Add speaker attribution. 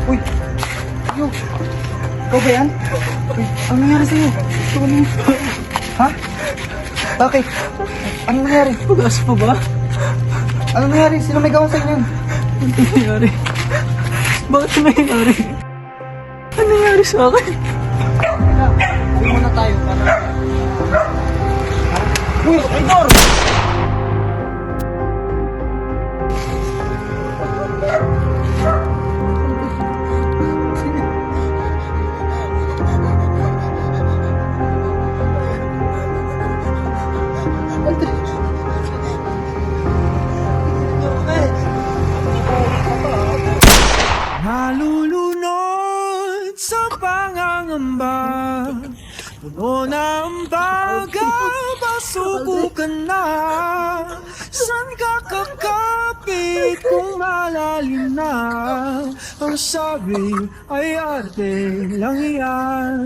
Speaker 1: Uy! Yo! Ikaw ba yan? Uy, ano nangyari sa'yo? Ha? Bakit? Ano nangyari?
Speaker 2: Pag-asa pa ba?
Speaker 1: Ano nangyari? Sino may gawa sa'yo yan?
Speaker 2: Ano nangyari? Bakit ano nangyari? Ano nangyari sa akin?
Speaker 1: Uwi muna tayo para... Uy! Idol!
Speaker 2: Nalulunod sa pangangamba, puno na ang baga, pasuko ka na. San ka kakapit kung malalim na? Ang sabi ay arte lang yan.